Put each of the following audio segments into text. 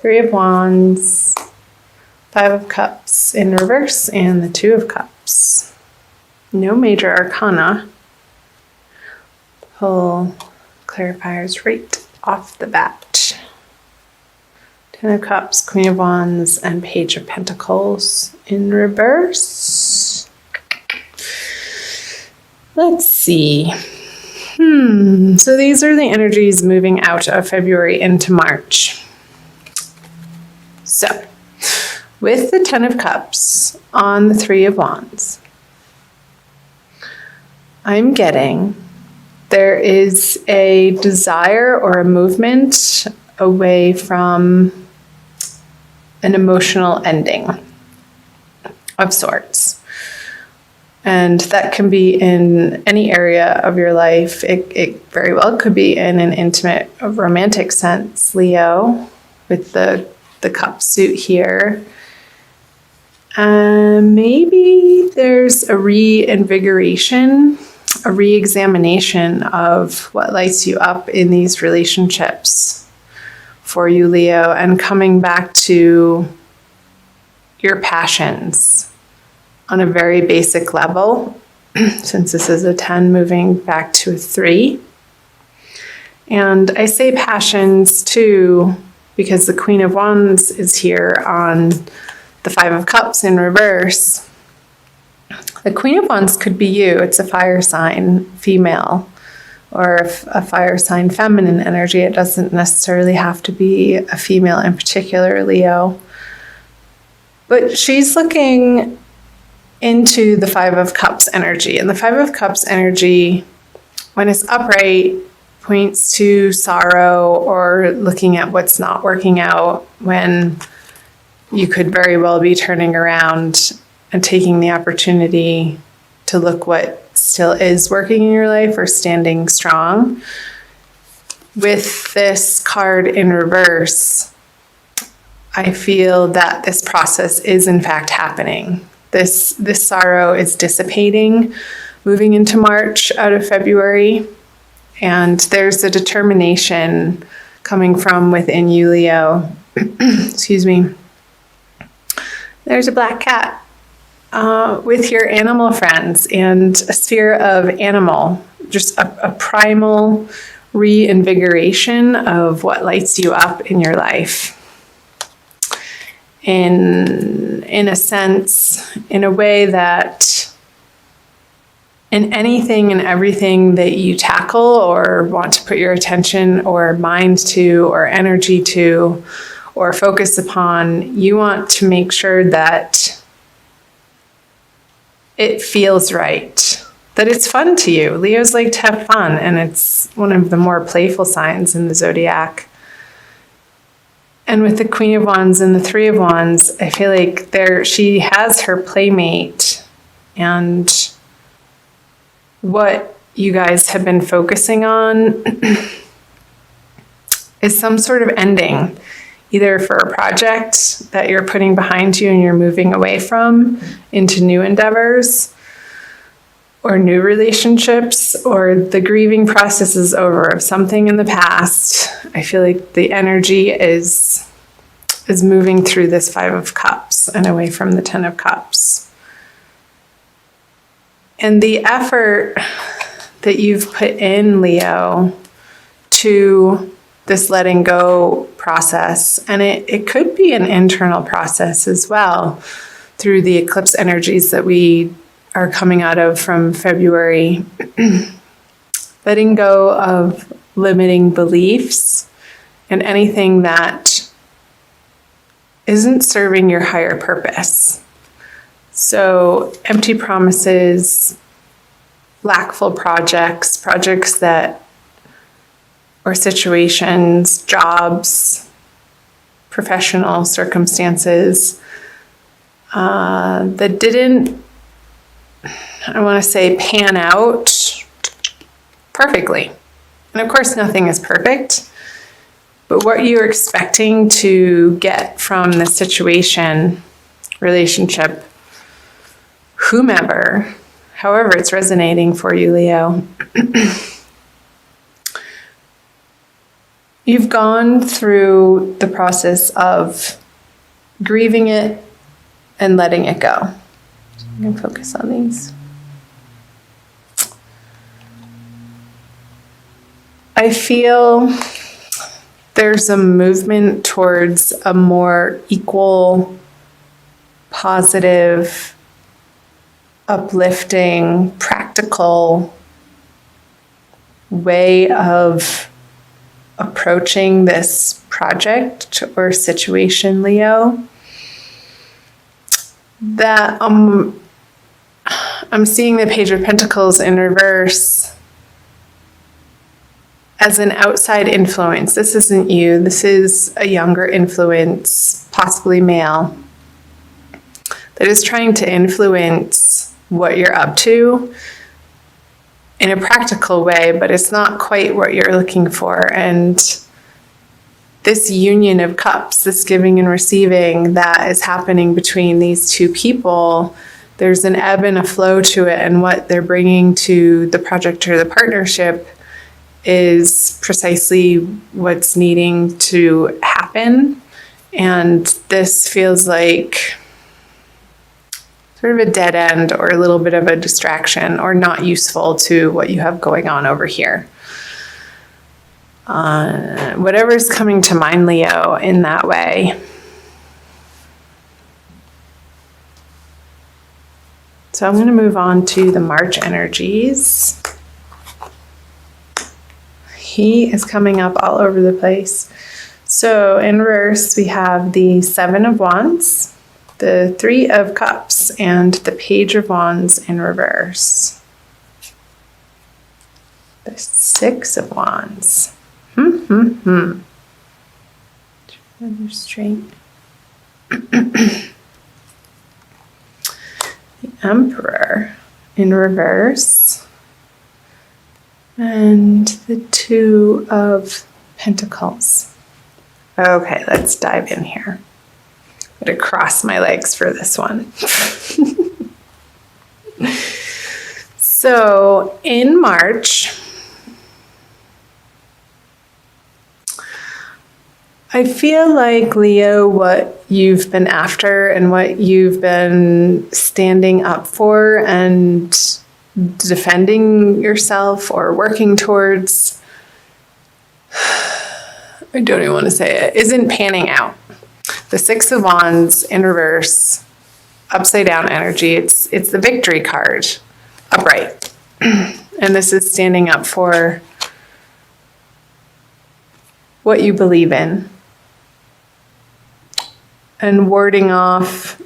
Three of Wands, Five of Cups in reverse, and the Two of Cups. No major arcana. Pull clarifiers right off the bat. Ten of Cups, Queen of Wands, and Page of Pentacles in reverse. Let's see. So these are the energies moving out of February into March. So, with the Ten of Cups on the Three of Wands, I'm getting there is a desire or a movement away from an emotional ending of sorts. And that can be in any area of your life. It very well could be in an intimate, romantic sense, Leo, with the cup suit here. Maybe there's a reinvigoration, a re-examination of what lights you up in these relationships for you, Leo, and coming back to your passions on a very basic level, since this is a 10 moving back to a 3. And I say passions too, because the Queen of Wands is here on the Five of Cups in reverse. The Queen of Wands could be you. It's a fire sign, female, or a fire sign, feminine energy. It doesn't necessarily have to be a female in particular, Leo. But she's looking into the Five of Cups energy. And the Five of Cups energy, when it's upright, points to sorrow or looking at what's not working out, when you could very well be turning around and taking the opportunity to look what still is working in your life or standing strong. With this card in reverse, I feel that this process is in fact happening. This sorrow is dissipating, moving into March out of February. And there's a determination coming from within you, Leo. Excuse me. There's a black cat with your animal friends and a sphere of animal, just a primal reinvigoration of what lights you up in your life. In a sense, in a way that in anything and everything that you tackle or want to put your attention or mind to or energy to or focus upon, you want to make sure that it feels right, that it's fun to you. Leos like to have fun, and it's one of the more playful signs in the zodiac. And with the Queen of Wands and the Three of Wands, I feel like she has her playmate, and what you guys have been focusing on is some sort of ending, either for a project that you're putting behind you and you're moving away from into new endeavors or new relationships, or the grieving process is over of something in the past. I feel like the energy is moving through this Five of Cups and away from the Ten of Cups. And the effort that you've put in, Leo, to this letting go process, and it could be an internal process as well through the eclipse energies that we are coming out of from February. Letting go of limiting beliefs and anything that isn't serving your higher purpose. So empty promises, lackful projects that, or situations, jobs, professional circumstances that didn't, I want to say, pan out perfectly. And of course, nothing is perfect, but what you're expecting to get from the situation, relationship, whomever, however it's resonating for you, Leo, You've gone through the process of grieving it and letting it go. I'm going to focus on these. I feel there's a movement towards a more equal, positive, uplifting, practical way of approaching this project or situation, Leo. That I'm seeing the Page of Pentacles in reverse as an outside influence. This isn't you. This is a younger influence, possibly male, that is trying to influence what you're up to in a practical way, but it's not quite what you're looking for. And this union of cups, this giving and receiving that is happening between these two people, there's an ebb and a flow to it, and what they're bringing to the project or the partnership is precisely what's needing to happen. And this feels like sort of a dead end or a little bit of a distraction or not useful to what you have going on over here. Whatever's coming to mind, Leo, in that way. So I'm going to move on to the March energies. He is coming up all over the place. So in reverse, we have the Seven of Wands, the Three of Cups, and the Page of Wands in reverse. The Six of Wands. Straight. The Emperor in reverse. And the Two of Pentacles. Okay, let's dive in here. I'm going to cross my legs for this one. So in March, I feel like, Leo, what you've been after and what you've been standing up for and defending yourself or working towards, I don't even want to say it, isn't panning out. The Six of Wands in reverse, upside down energy, it's the victory card, upright. And this is standing up for what you believe in and warding off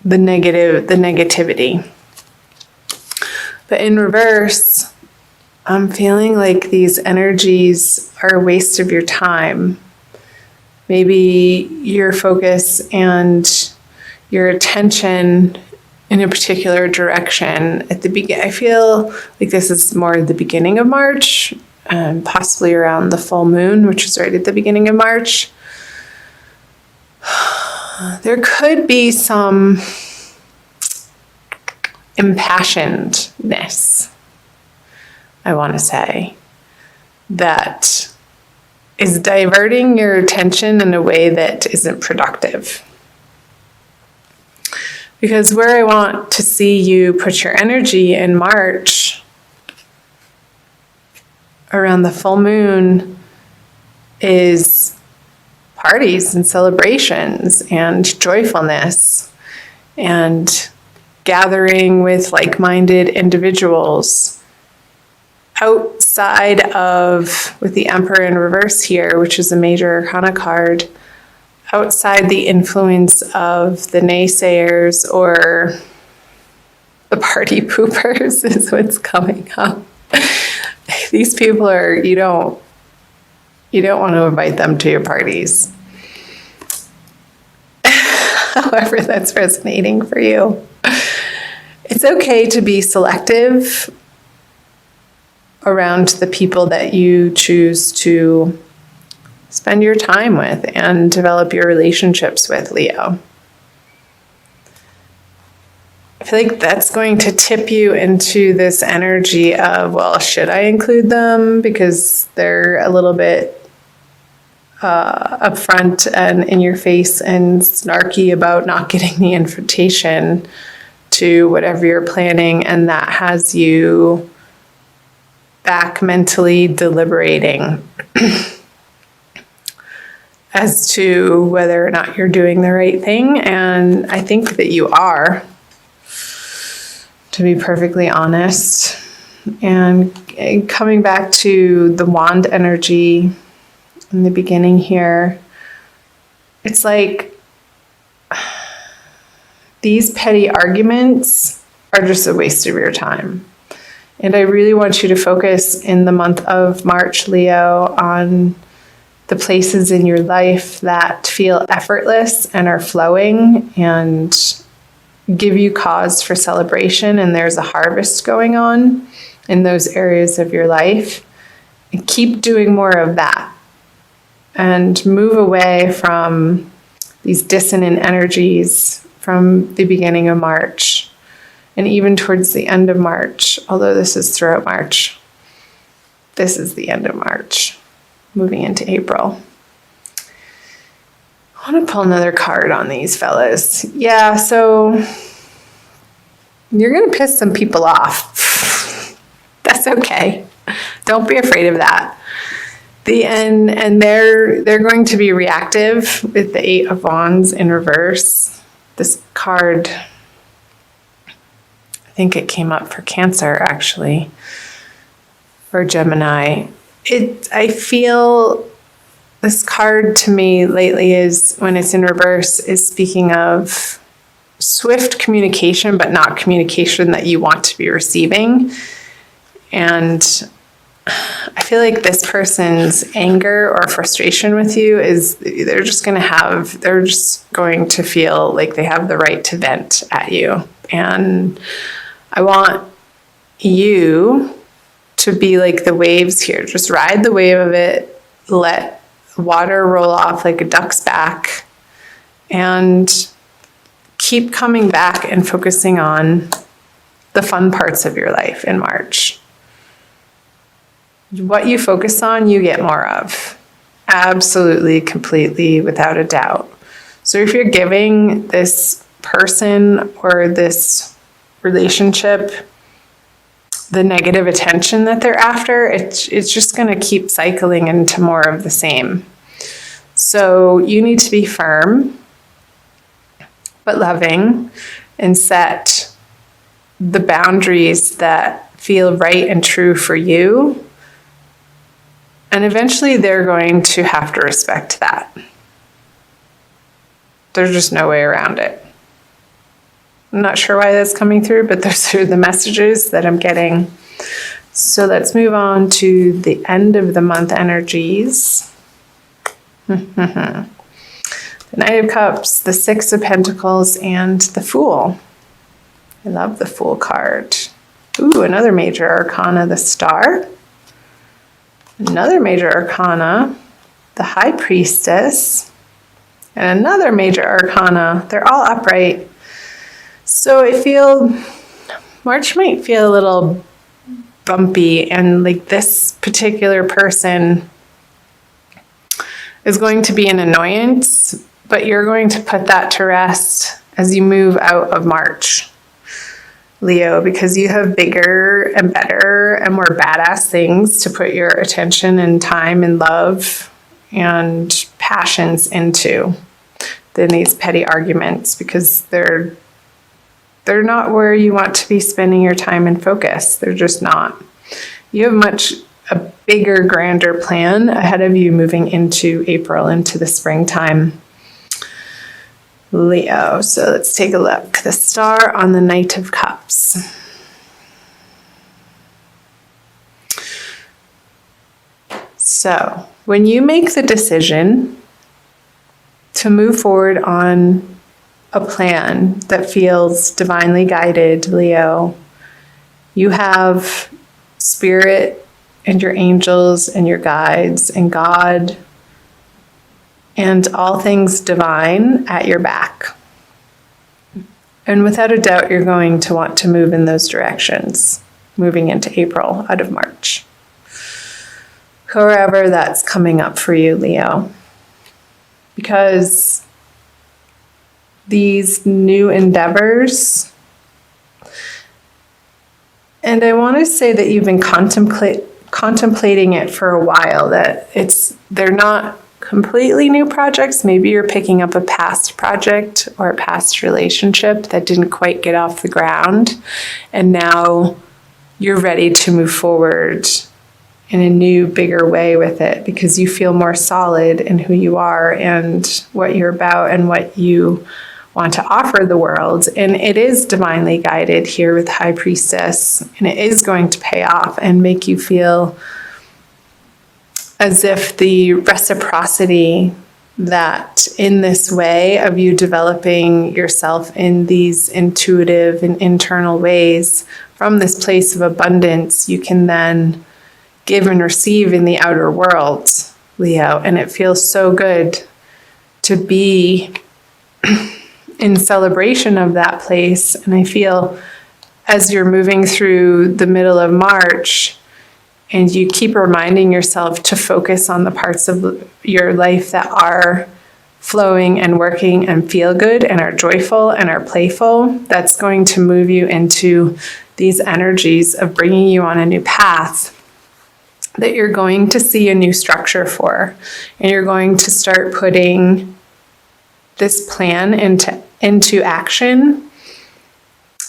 the negativity. But in reverse, I'm feeling like these energies are a waste of your time. Maybe your focus and your attention in a particular direction at the beginning. I feel like this is more the beginning of March, possibly around the full moon, which is right at the beginning of March. There could be some impassionedness, I want to say, that is diverting your attention in a way that isn't productive. Because where I want to see you put your energy in March, around the full moon, is parties and celebrations and joyfulness and gathering with like-minded individuals outside of, with the Emperor in reverse here, which is a major arcana card, outside the influence of the naysayers or the party poopers is what's coming up. These people are, you don't want to invite them to your parties. However that's resonating for you. It's okay to be selective around the people that you choose to spend your time with and develop your relationships with, Leo. I feel feel like that's going to tip you into this energy of, well, should I include them? Because they're a little bit upfront and in your face and snarky about not getting the invitation to whatever you're planning. And that has you back mentally deliberating as to whether or not you're doing the right thing. And I think that you are, to be perfectly honest. And coming back to the wand energy in the beginning here, it's like these petty arguments are just a waste of your time. And I really want you to focus in the month of March, Leo, on the places in your life that feel effortless and are flowing and give you cause for celebration, and there's a harvest going on in those areas of your life. And keep doing more of that and move away from these dissonant energies from the beginning of March and even towards the end of March, although this is throughout March. This is the end of March, moving into April. I want to pull another card on these fellas. Yeah, so you're going to piss some people off. That's okay. Don't be afraid of that. And they're going to be reactive with the Eight of Wands in reverse. This card, I think it came up for Cancer, actually, or Gemini. I feel this card to me lately is, when it's in reverse, is speaking of swift communication, but not communication that you want to be receiving. And I feel like this person's anger or frustration with you is they're just going to feel like they have the right to vent at you. And I want you to be like the waves here. Just ride the wave of it, let water roll off like a duck's back, and keep coming back and focusing on the fun parts of your life in March. What you focus on, you get more of. Absolutely, completely, without a doubt. So if you're giving this person or this relationship the negative attention that they're after, it's just going to keep cycling into more of the same. So you need to be firm, but loving, and set the boundaries that feel right and true for you. And eventually they're going to have to respect that. There's just no way around it. I'm not sure why that's coming through, but those are the messages that I'm getting. So let's move on to the end of the month energies. The Knight of Cups, the Six of Pentacles, and the Fool. I love the Fool card. Ooh, another major arcana, the Star. Another major arcana, the High Priestess. And another major arcana. They're all upright. So I feel March might feel a little bumpy, and like this particular person is going to be an annoyance, but you're going to put that to rest as you move out of March, Leo, because you have bigger and better and more badass things to put your attention and time and love and passions into than these petty arguments, because they're not where you want to be spending your time and focus. They're just not. You have a bigger, grander plan ahead of you moving into April, into the springtime, Leo. So let's take a look. The Star on the Knight of Cups. So when you make the decision to move forward on a plan that feels divinely guided, Leo, you have Spirit and your angels and your guides and God and all things divine at your back. And without a doubt, you're going to want to move in those directions, moving into April out of March. However that's coming up for you, Leo. Because these new endeavors, and I want to say that you've been contemplating it for a while, that they're not completely new projects. Maybe you're picking up a past project or a past relationship that didn't quite get off the ground, and now you're ready to move forward in a new, bigger way with it because you feel more solid in who you are and what you're about and what you want to offer the world. And it is divinely guided here with High Priestess, and it is going to pay off and make you feel as if the reciprocity that in this way of you developing yourself in these intuitive and internal ways from this place of abundance, you can then give and receive in the outer world, Leo. And it feels so good to be in celebration of that place. And I feel as you're moving through the middle of March, and you keep reminding yourself to focus on the parts of your life that are flowing and working and feel good and are joyful and are playful, that's going to move you into these energies of bringing you on a new path that you're going to see a new structure for. And you're going to start putting this plan into action,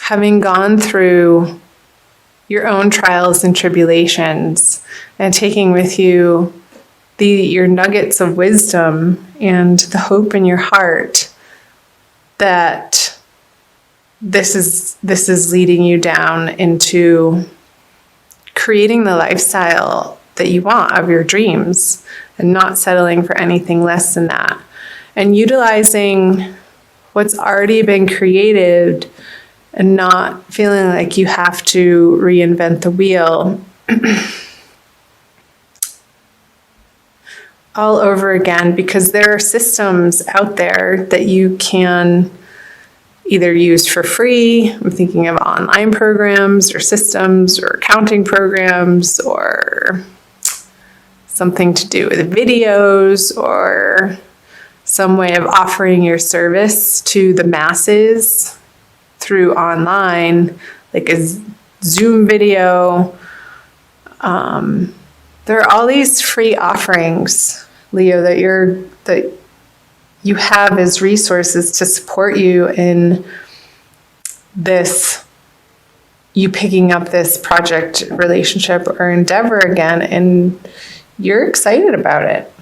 having gone through your own trials and tribulations and taking with you your nuggets of wisdom and the hope in your heart that this is leading you down into creating the lifestyle that you want of your dreams and not settling for anything less than that, and utilizing what's already been created and not feeling like you have to reinvent the wheel all over again, because there are systems out there that you can either use for free. I'm thinking of online programs or systems or accounting programs or something to do with videos or some way of offering your service to the masses through online, like a Zoom video. There are all these free offerings, Leo, that you have as resources to support you in this, you picking up this project, relationship, or endeavor again, and you're excited about it.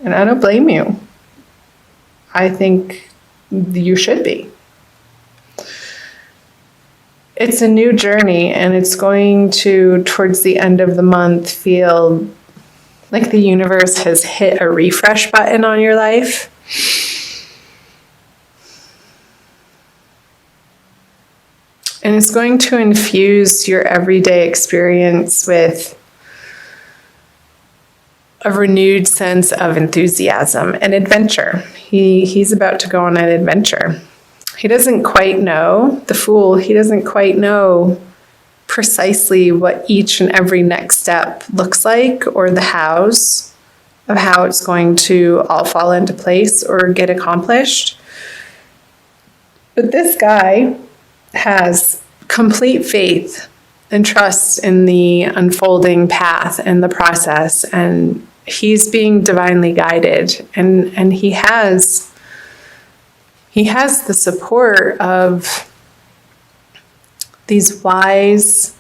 And I don't blame you. I think you should be. It's a new journey, and it's going to, towards the end of the month, feel like the universe has hit a refresh button on your life. And it's going to infuse your everyday experience with a renewed sense of enthusiasm and adventure. He's about to go on an adventure. He doesn't quite know, the Fool, he doesn't quite know precisely what each and every next step looks like or the hows of how it's going to all fall into place or get accomplished. But this guy has complete faith and trust in the unfolding path and the process, and he's being divinely guided, and he has the support of these wise,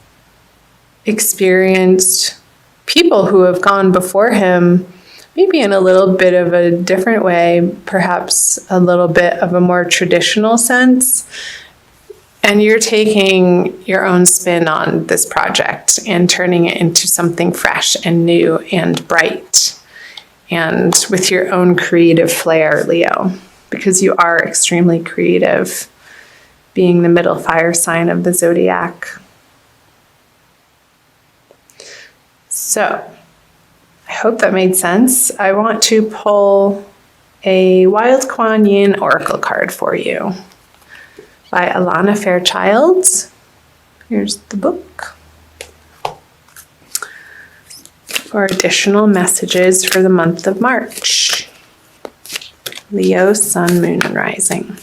experienced people who have gone before him, maybe in a little bit of a different way, perhaps a little bit of a more traditional sense. And you're taking your own spin on this project and turning it into something fresh and new and bright, and with your own creative flair, Leo, because you are extremely creative, being the middle fire sign of the zodiac. So, I hope that made sense. I want to pull a Wild Kuan Yin Oracle card for you by Alana Fairchild. Here's the book. For additional messages for the month of March. Leo, Sun, Moon, and Rising.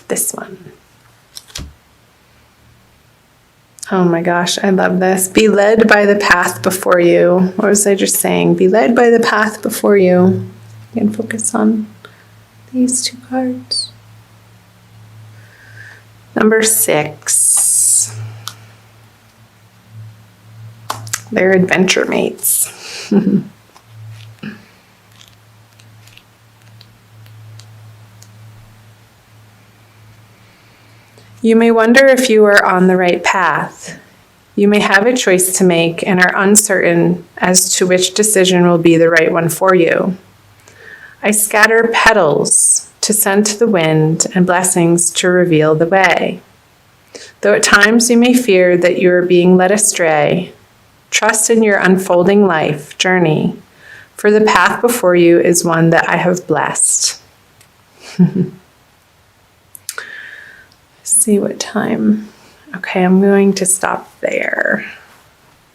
This one. Oh my gosh, I love this. Be led by the path before you. What was I just saying? Be led by the path before you. You can focus on these two cards. Number 6. They're adventure mates. You may wonder if you are on the right path. You may have a choice to make and are uncertain as to which decision will be the right one for you. I scatter petals to send to the wind and blessings to reveal the way. Though at times you may fear that you are being led astray, trust in your unfolding life journey, for the path before you is one that I have blessed. See what time. Okay, I'm going to stop there.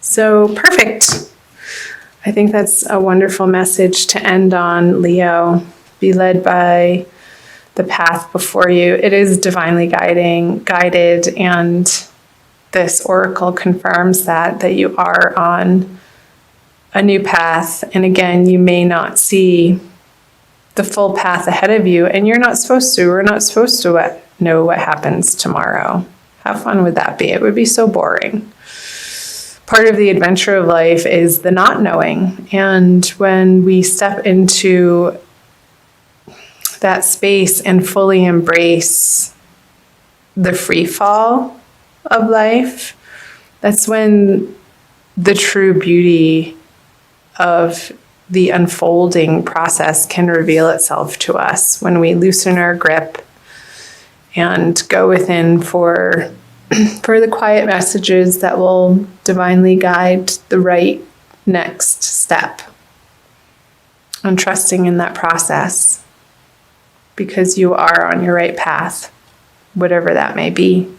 So perfect. I think that's a wonderful message to end on, Leo. Be led by the path before you. It is divinely guided, and this oracle confirms that you are on a new path. And again, you may not see the full path ahead of you, and you're not supposed to. We're not supposed to know what happens tomorrow. How fun would that be? It would be so boring. Part of the adventure of life is the not knowing. And when we step into that space and fully embrace the free fall of life, that's when the true beauty of the unfolding process can reveal itself to us, when we loosen our grip and go within for the quiet messages that will divinely guide the right next step, and trusting in that process, because you are on your right path, whatever that may be.